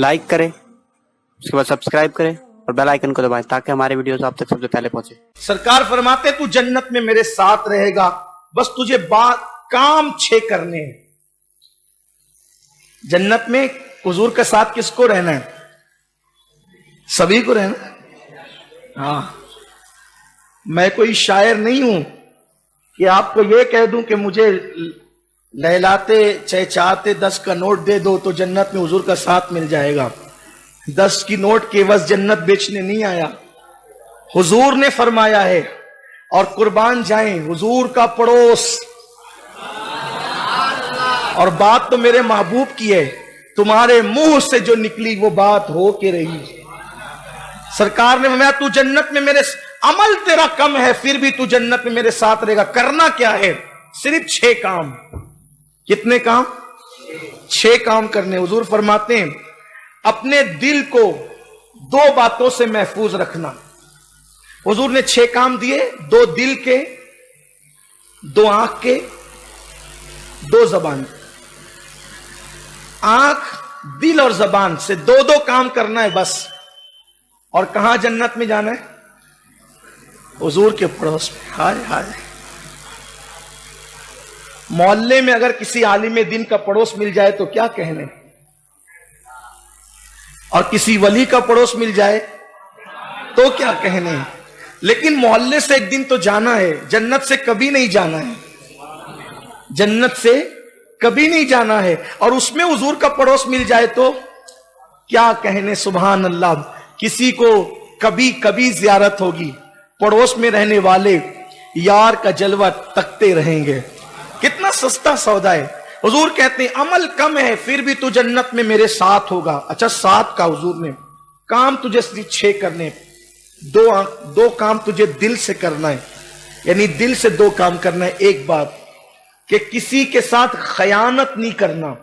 Like करें, उसके बाद सब्सक्राइब करें और बेल आइकन को दबाएं ताकि हमारे वीडियोस आप तक सबसे पहले पहुंचे। सरकार फरमाते तू जन्नत में मेरे साथ रहेगा, बस तुझे काम 6 करने हैं। जन्नत में हुजूर के साथ किसको रहना है? सभी को रहना है। हाँ, मैं कोई शायर नहीं हूं कि आपको यह कह दूं कि मुझे लहलाते चहचाते 10 का नोट दे दो तो जन्नत में हुजूर का साथ मिल जाएगा। 10 की नोट के बस जन्नत बेचने नहीं आया, हुजूर ने फरमाया है। और कुर्बान जाएं हुजूर का पड़ोस, और बात तो मेरे महबूब की है, तुम्हारे मुंह से जो निकली वो बात हो के रही। सरकार ने फरमाया तू जन्नत में मेरे, अमल तेरा कम है फिर भी तू जन्नत में मेरे साथ रहेगा। करना क्या है? सिर्फ 6 काम। कितने काम? 6 काम करने। हुजूर फरमाते हैं अपने दिल को 2 बातों से महफूज रखना। हुजूर ने 6 काम दिए, 2 दिल के, 2 आंख के, 2 जबान। आंख, दिल और जबान से 2 काम करना है बस। और कहां जन्नत में जाना है? हुजूर के पड़ोस में। हाय हाय, मोहल्ले में अगर किसी आलिम दिन का पड़ोस मिल जाए तो क्या कहने, और किसी वली का पड़ोस मिल जाए तो क्या कहने। लेकिन मोहल्ले से एक दिन तो जाना है, जन्नत से कभी नहीं जाना है, जन्नत से कभी नहीं जाना है। और उसमें हुजूर का पड़ोस मिल जाए तो क्या कहने। सुभान अल्लाह। किसी को कभी कभी जियारत होगी, पड़ोस में रहने वाले यार का जलवा तकते रहेंगे। कितना सस्ता सौदा है। हुजूर कहते हैं अमल कम है फिर भी तू जन्नत में मेरे साथ होगा। अच्छा, 7 का हुजूर ने काम तुझे 6 करने। 2 काम तुझे दिल से करना है, यानी दिल से 2 काम करना है। एक बात कि किसी के साथ खयानत नहीं करना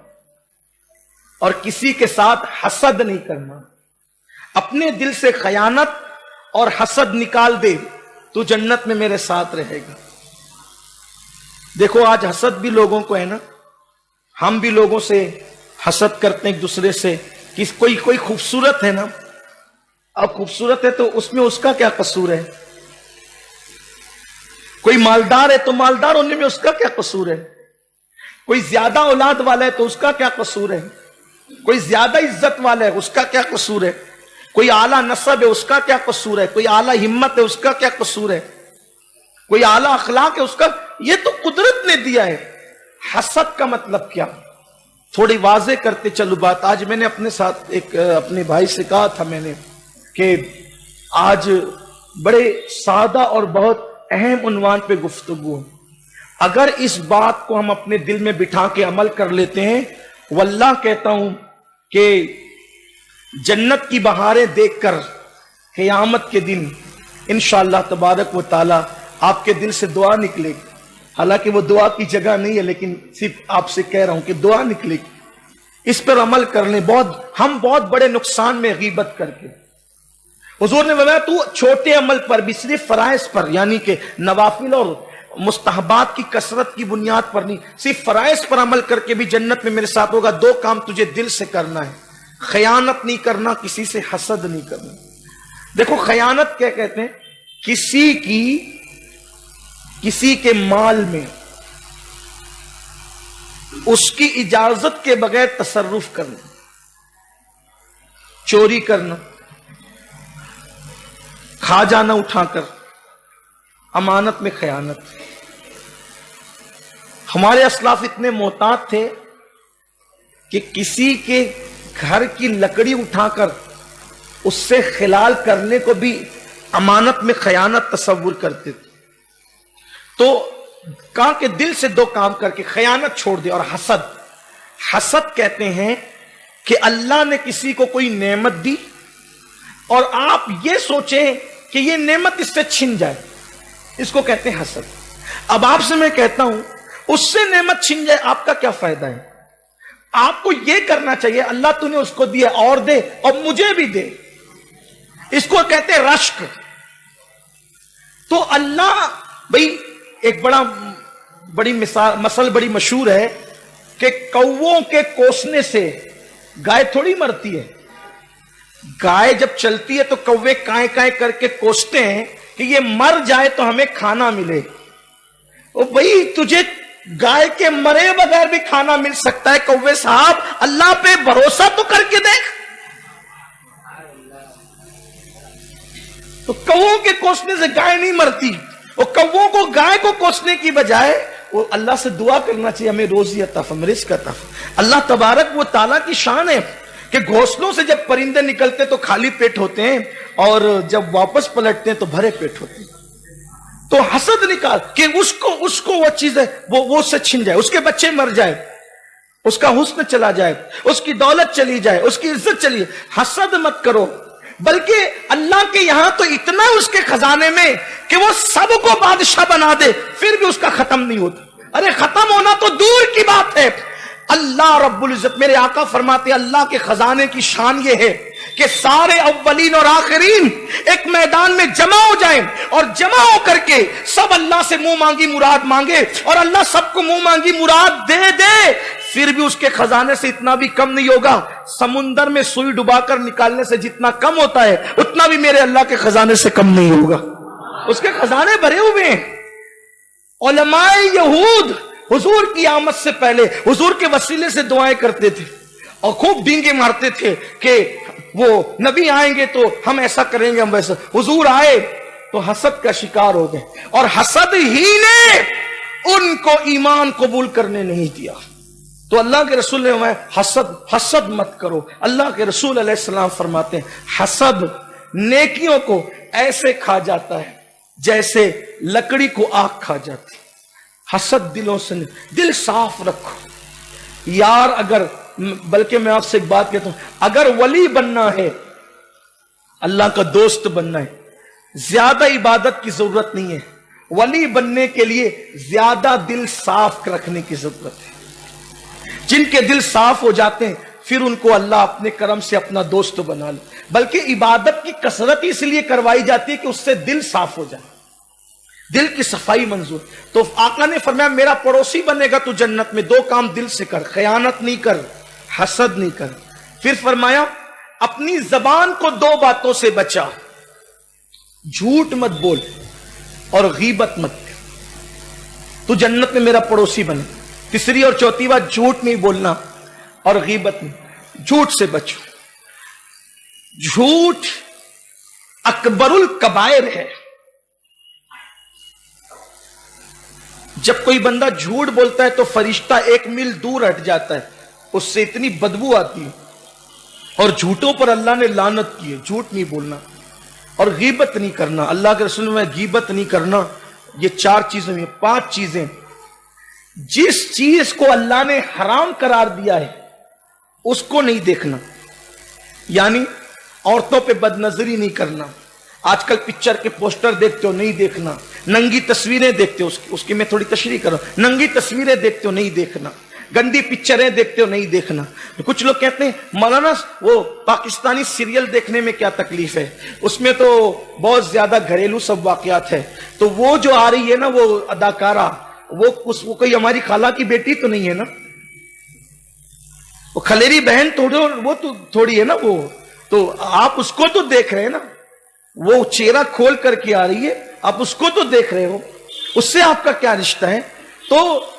और किसी के साथ हसद नहीं करना। अपने दिल से खयानत और हसद निकाल दे, तू जन्नत में मेरे साथ रहेगा। देखो आज हसद भी लोगों को है ना, हम भी लोगों से हसद करते हैं एक दूसरे से कि कोई खूबसूरत है ना, अब खूबसूरत है तो उसमें उसका क्या कसूर है। कोई मालदार है तो मालदार होने में उसका क्या कसूर है। कोई ज्यादा औलाद वाला है तो उसका क्या कसूर है। कोई ज्यादा इज्जत वाला है उसका क्या कसूर है। कोई आला नसब है उसका क्या कसूर है। कोई आला हिम्मत है उसका क्या कसूर है। कोई आला अखलाक है उसका, ये तो कुदरत ने दिया है। हसद का मतलब क्या, थोड़ी वाजे करते चलो बात। आज मैंने अपने साथ एक अपने भाई से कहा था मैंने कि आज बड़े सादा और बहुत अहम उन्वान पे गुफ्तगू। अगर इस बात को हम अपने दिल में बिठा के अमल कर लेते हैं, वल्लाह कहता हूं कि जन्नत की बहारें देखकर क़यामत के दिन इंशाअल्लाह तबारक व तआला आपके दिल से दुआ निकलेगी। हालांकि वो दुआ की जगह नहीं है, लेकिन सिर्फ आपसे कह रहा हूं कि दुआ निकलेगी। इस पर अमल कर लें। हम बहुत बड़े नुकसान में गीबत करके। हुजूर ने बताया तू छोटे अमल पर भी, सिर्फ फराइज पर, यानी कि नवाफिल और मुस्तहबात की कसरत की बुनियाद पर नहीं, सिर्फ फराइज पर अमल करके भी जन्नत में मेरे साथ होगा। 2 काम तुझे दिल से करना है, खयानत नहीं करना, किसी से हसद नहीं करना। देखो खयानत क्या कहते हैं, किसी के माल में उसकी इजाजत के बगैर तसर्रुफ करना, चोरी करना, खा जाना उठाकर, अमानत में खयानत। हमारे असलाफ इतने मोहतात थे कि किसी के घर की लकड़ी उठाकर उससे खिलाल करने को भी अमानत में खयानत तस्वुर करते थे। तो कहा कि दिल से 2 काम करके खयानत छोड़ दे। और हसद कहते हैं कि अल्लाह ने किसी को कोई नेमत दी और आप ये सोचें कि ये नेमत इससे छिन जाए, इसको कहते हैं हसद। अब आपसे मैं कहता हूं उससे नेमत छिन जाए आपका क्या फायदा है। आपको यह करना चाहिए अल्लाह तूने उसको दिया और दे और मुझे भी दे, इसको कहते हैं रश्क। तो अल्लाह भाई एक बड़ी मसल बड़ी मशहूर है कि कौवों के कोसने से गाय थोड़ी मरती है, गाय जब चलती है तो कौवे काए काए करके कोसते हैं कि ये मर जाए तो हमें खाना मिले। ओ भाई, तुझे गाय के मरे बगैर भी खाना मिल सकता है कौवे साहब, अल्लाह पे भरोसा तो करके देख। तो कौवों के कोसने से गाय नहीं मरती, और कौवों को गाय को कोसने की बजाय वो अल्लाह से दुआ करना चाहिए, हमें रोजी अता फरमाए, रिज़्क़ अता फरमाए। अल्लाह तबारक व तआला की शान है कि घोंसलों से जब परिंदे निकलते तो खाली पेट होते हैं, और जब वापस पलटते हैं तो भरे पेट होते हैं। तो हसद निकाल कि उसको वो चीज है वो उससे छिन जाए, उसके बच्चे मर जाए, उसका हुस्न चला जाए, उसकी दौलत चली जाए, उसकी इज्जत चली जाए। हसद मत करो, बल्कि अल्लाह के यहां तो इतना उसके खजाने में कि वो सबको बादशाह बना दे, फिर भी उसका खत्म नहीं होता। अरे खत्म होना तो दूर की बात है। अल्लाह रब्बुल इज्जत, मेरे आका फरमाते अल्लाह के खजाने की शान ये है कि सारे अव्वलीन और आखिरीन एक मैदान में जमा हो जाएं, और जमा हो करके सब अल्लाह से मुंह मांगी मुराद मांगे, और अल्लाह सबको मुंह मांगी मुराद दे दे, फिर भी उसके खजाने से इतना भी कम नहीं होगा। समुंदर में सुई डुबाकर निकालने से जितना कम होता है, उतना भी मेरे अल्लाह के खजाने से कम नहीं होगा। उसके खजाने भरे हुए हैं। उलमाए यहूद हुजूर की आमद से पहले हुजूर के वसीले से दुआएं करते थे, और खूब डींगे मारते थे कि वो नबी आएंगे तो हम ऐसा करेंगे, हम वैसा। हुजूर आए तो हसद का शिकार हो गए, और हसद ही ने उनको ईमान कबूल करने नहीं दिया। तो अल्लाह के रसूल ने हसद मत करो। अल्लाह के रसूल अलैहिस्सलाम फरमाते हैं हसद नेकियों को ऐसे खा जाता है जैसे लकड़ी को आग खा जाती। हसद दिलों से नहीं, दिल साफ रखो यार। अगर, बल्कि मैं आपसे एक बात कहता हूं, अगर वली बनना है, अल्लाह का दोस्त बनना है, ज्यादा इबादत की जरूरत नहीं है। वली बनने के लिए ज्यादा दिल साफ रखने की जरूरत है। जिनके दिल साफ हो जाते हैं फिर उनको अल्लाह अपने करम से अपना दोस्त बना ले। बल्कि इबादत की कसरत इसलिए करवाई जाती है कि उससे दिल साफ हो जाए, दिल की सफाई मंजूर। तो आका ने फरमाया मेरा पड़ोसी बनेगा तो जन्नत में दो काम दिल से कर, खयानत नहीं कर, हसद नहीं कर। फिर फरमाया अपनी जबान को दो बातों से बचा, झूठ मत बोल और गीबत मत कर, तू जन्नत में मेरा पड़ोसी बने। तीसरी और चौथी बात, झूठ नहीं बोलना और गीबत नहीं, झूठ से बचो। झूठ अकबरुल कबायर है। जब कोई बंदा झूठ बोलता है तो फरिश्ता 1 मील दूर हट जाता है, उससे इतनी बदबू आती है। और झूठों पर अल्लाह ने लानत की है। झूठ नहीं बोलना और गीबत नहीं करना। अल्लाह के रसूल में गीबत नहीं करना, ये 4 चीजें हुई, 5 चीजें। जिस चीज को अल्लाह ने हराम करार दिया है उसको नहीं देखना, यानी औरतों पे बदनजरी नहीं करना। आजकल पिक्चर के पोस्टर देखते हो, नहीं देखना। नंगी तस्वीरें देखते हो, उसकी मैं थोड़ी तशरीह करूं, नंगी तस्वीरें देखते हो, नहीं देखना। गंदी पिक्चरें देखते हो, नहीं देखना। कुछ लोग कहते हैं मौलाना वो पाकिस्तानी सीरियल देखने में क्या तकलीफ है, उसमें तो बहुत ज्यादा घरेलू सब वाकयात है। तो वो जो आ रही है ना, वो अदाकारा, वो कोई हमारी खाला की बेटी तो नहीं है ना, वो खलेरी बहन थोड़ी, वो तो थोड़ी है ना वो। तो आप उसको तो देख रहे हैं ना, वो चेहरा खोल करके आ रही है, आप उसको तो देख रहे हो, उससे आपका क्या रिश्ता है। तो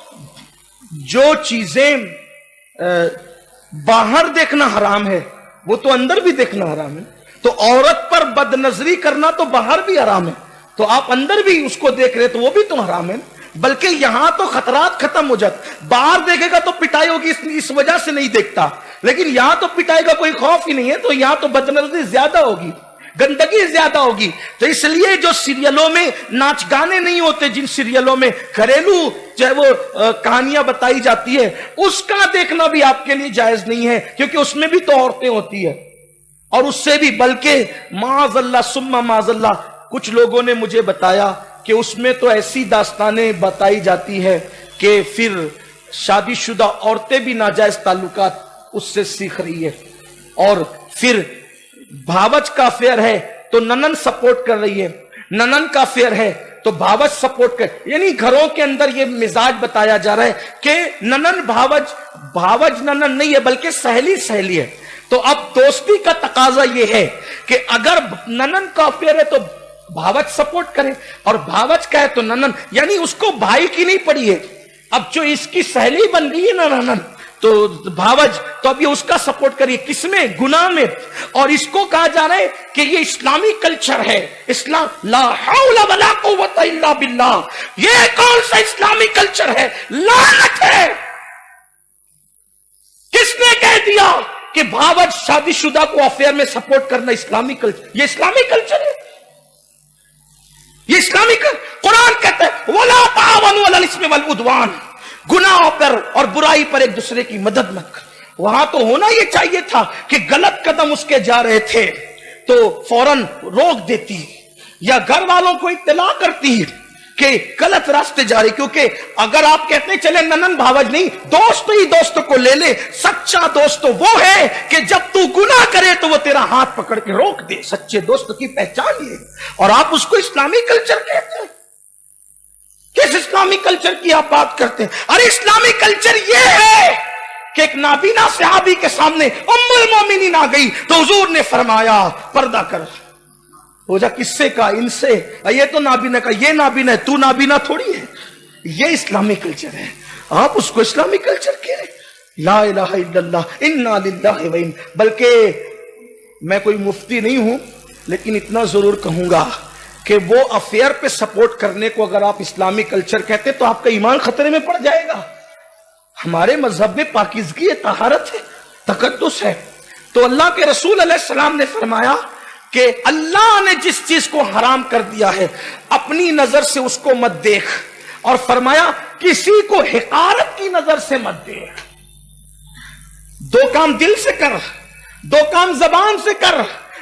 जो चीजें बाहर देखना हराम है वो तो अंदर भी देखना हराम है। तो औरत पर बदनजरी करना तो बाहर भी हराम है, तो आप अंदर भी उसको देख रहे तो वो भी तो हराम है। बल्कि यहां तो खतरात खत्म हो जाते। बाहर देखेगा तो पिटाई होगी, इस वजह से नहीं देखता, लेकिन यहां तो पिटाई का कोई खौफ ही नहीं है, तो यहां तो बदनजरी ज्यादा होगी, गंदगी ज्यादा होगी। तो इसलिए जो सीरियलों में नाच गाने नहीं होते, जिन सीरियलों में घरेलू चाहे वो कहानियां बताई जाती है, उसका देखना भी आपके लिए जायज नहीं है, क्योंकि उसमें भी तो औरतें होती है। और उससे भी, बल्कि माज़अल्लाह सुम्मा माज़अल्लाह, कुछ लोगों ने मुझे बताया कि उसमें तो ऐसी दास्तानें बताई जाती है कि फिर शादीशुदा औरतें भी नाजायज ताल्लुकात उससे सीख रही है। और फिर भावच का अफेयर है तो ननन सपोर्ट कर रही है, ननन का अफेयर है तो भावच सपोर्ट कर, यानी घरों के अंदर ये मिजाज बताया जा रहा है कि ननन भावज, भावज ननन नहीं है बल्कि सहेली सहेली है। تو اب دوستی کا تقاضا یہ ہے کہ اگر ننن کا افیئر ہے تو بھاوچ سپورٹ کرے، اور بھاوچ کا ہے تو ننن، یعنی اس کو بھائی کی نہیں پڑی ہے، اب جو اس کی سہیلی بن گئی ہے نا ننن تو بھاوج، تو اب یہ اس کا سپورٹ کریے، کس میں؟ گناہ میں۔ اور اس کو کہا جا رہا ہے کہ یہ اسلامی کلچر ہے، اسلام لا حول ولا قوت الا باللہ، یہ کون سا اسلامی کلچر ہے؟ لعنت ہے! کس نے کہہ دیا کہ بھاوج شادی شدہ کو افیئر میں سپورٹ کرنا اسلامی کلچر؟ یہ اسلامی کلچر ہے، یہ اسلامی قرآن کہتا ہے وَلَا تَعَاوَنُوا عَلَى الْإِثْمِ وَالْعُدْوَانِ، گناہ پر اور برائی پر ایک دوسرے کی مدد مت کر۔ وہاں تو ہونا یہ چاہیے تھا کہ غلط قدم اس کے جا رہے تھے تو فوراً روک دیتی یا گھر والوں کو اطلاع کرتی کہ غلط راستے جا رہی، کیونکہ اگر آپ کہتے چلے ننن بھاوج نہیں، دوست ہی دوست کو لے لے، سچا دوست تو وہ ہے کہ جب تو گناہ کرے تو وہ تیرا ہاتھ پکڑ کے روک دے، سچے دوست کی پہچان یہ، اور آپ اس کو اسلامی کلچر کہتے ہیں۔ کس اسلامی کلچر کی آپ بات کرتے ہیں؟ ارے اسلامی کلچر یہ ہے کہ ایک نابینا صحابی کے سامنے ام المومنین آ گئی تو حضور نے فرمایا پردہ کر، ہو جا کس سے کہا؟ ان سے، یہ تو نابینا کا، یہ نابینا ہے، تو نابینا تھوڑی ہے، یہ اسلامی کلچر ہے، آپ اس کو اسلامی کلچر کہہ رہے ہیں؟ لا الہ الا اللہ انا للہ و انا، بلکہ میں کوئی مفتی نہیں ہوں لیکن اتنا ضرور کہوں گا کہ وہ افیئر پہ سپورٹ کرنے کو اگر آپ اسلامی کلچر کہتے تو آپ کا ایمان خطرے میں پڑ جائے گا۔ ہمارے مذہب میں پاکیزگی ہے، طہارت ہے، تقدس ہے۔ تو اللہ کے رسول علیہ السلام نے فرمایا کہ اللہ نے جس چیز کو حرام کر دیا ہے اپنی نظر سے اس کو مت دیکھ، اور فرمایا کسی کو حقارت کی نظر سے مت دیکھ۔ دو کام دل سے کر، دو کام زبان سے کر،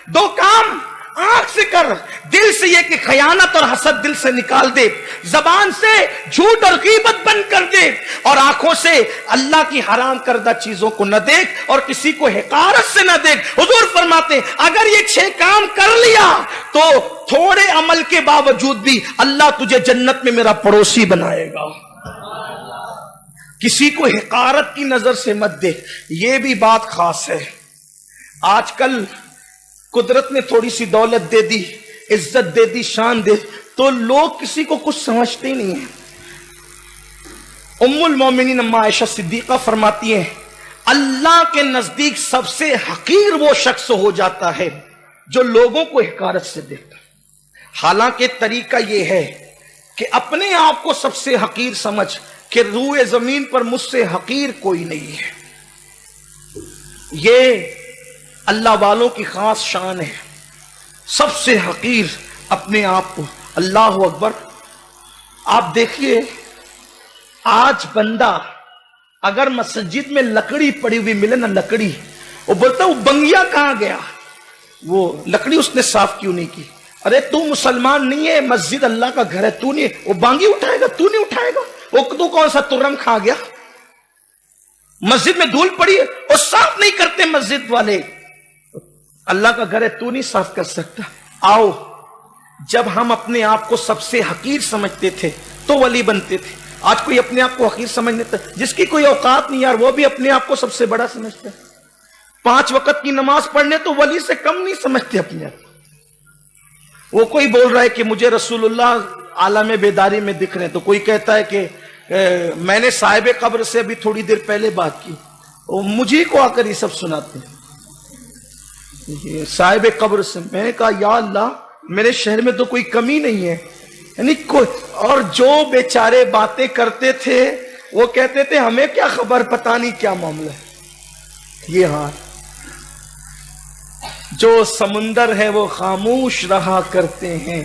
دو کام آنکھ سے کر۔ دل سے یہ کہ خیانت اور حسد دل سے نکال دے، زبان سے جھوٹ اور غیبت بند کر دے، اور آنکھوں سے اللہ کی حرام کردہ چیزوں کو نہ دیکھ اور کسی کو حقارت سے نہ دیکھ۔ حضور فرماتے ہیں اگر یہ 6 کام کر لیا تو تھوڑے عمل کے باوجود بھی اللہ تجھے جنت میں میرا پڑوسی بنائے گا۔ کسی کو حقارت کی نظر سے مت دے، یہ بھی بات خاص ہے۔ آج کل قدرت نے تھوڑی سی دولت دے دی، عزت دے دی، شان دے، تو لوگ کسی کو کچھ سمجھتے ہی نہیں ہیں۔ ام المومنین اما عائشہ صدیقہ فرماتی ہیں اللہ کے نزدیک سب سے حقیر وہ شخص ہو جاتا ہے جو لوگوں کو حقارت سے دیکھتا ہے۔ حالانکہ طریقہ یہ ہے کہ اپنے آپ کو سب سے حقیر سمجھ کہ روئے زمین پر مجھ سے حقیر کوئی نہیں ہے۔ یہ اللہ والوں کی خاص شان ہے، سب سے حقیر اپنے آپ کو۔ اللہ اکبر۔ آپ دیکھیے آج بندہ اگر مسجد میں لکڑی پڑی ہوئی ملے نا، لکڑی، وہ بولتا وہ بنگیا کہاں گیا، وہ لکڑی اس نے صاف کیوں نہیں کی؟ ارے تو مسلمان نہیں ہے، مسجد اللہ کا گھر ہے، تو نہیں، وہ بانگی اٹھائے گا، تو نہیں اٹھائے گا، وہ تو کون سا ترنگ کھا گیا؟ مسجد میں دھول پڑی ہے، وہ صاف نہیں کرتے مسجد والے، اللہ کا گھر ہے، تو نہیں صاف کر سکتا۔ آؤ، جب ہم اپنے آپ کو سب سے حقیر سمجھتے تھے تو ولی بنتے تھے۔ آج کوئی اپنے آپ کو حقیر سمجھنے تھا، جس کی کوئی اوقات نہیں یار، وہ بھی اپنے آپ کو سب سے بڑا سمجھتے ہیں۔ 5 وقت کی نماز پڑھنے تو ولی سے کم نہیں سمجھتے اپنے آپ کو۔ وہ کوئی بول رہا ہے کہ مجھے رسول اللہ عالم بیداری میں دکھ رہے ہیں، تو کوئی کہتا ہے کہ میں نے صاحب قبر سے ابھی تھوڑی دیر پہلے بات کی، مجھے کو آ کر یہ سب سناتے ہیں صاحب قبر سے۔ میں نے کہا یا اللہ، میرے شہر میں تو کوئی کمی نہیں ہے، یعنی کوئی، اور جو بیچارے باتیں کرتے تھے وہ کہتے تھے ہمیں کیا خبر، پتہ نہیں کیا معاملہ ہے۔ یہ حال، جو سمندر ہے وہ خاموش رہا کرتے ہیں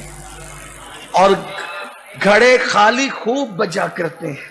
اور گھڑے خالی خوب بجا کرتے ہیں۔